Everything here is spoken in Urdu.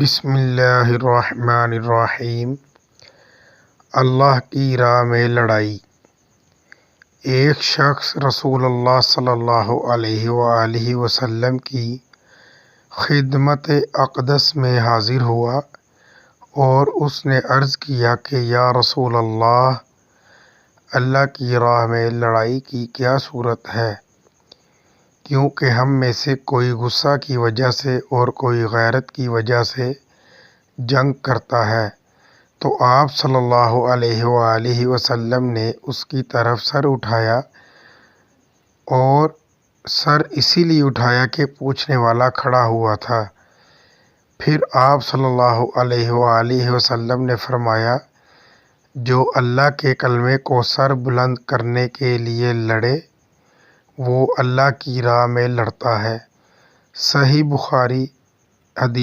بسم اللہ الرحمن الرحیم۔ اللہ کی راہ میں لڑائی۔ ایک شخص رسول اللہ صلی اللہ علیہ وآلہ وسلم کی خدمت اقدس میں حاضر ہوا اور اس نے عرض کیا کہ یا رسول اللہ، اللہ کی راہ میں لڑائی کی کیا صورت ہے؟ کیونکہ ہم میں سے کوئی غصہ کی وجہ سے اور کوئی غیرت کی وجہ سے جنگ کرتا ہے۔ تو آپ صلی اللہ علیہ وآلہ وسلم نے اس کی طرف سر اٹھایا، اور سر اسی لیے اٹھایا کہ پوچھنے والا کھڑا ہوا تھا۔ پھر آپ صلی اللہ علیہ وآلہ وسلم نے فرمایا، جو اللہ کے کلمے کو سر بلند کرنے کے لیے لڑے وہ اللہ کی راہ میں لڑتا ہے۔ صحیح بخاری حدیث۔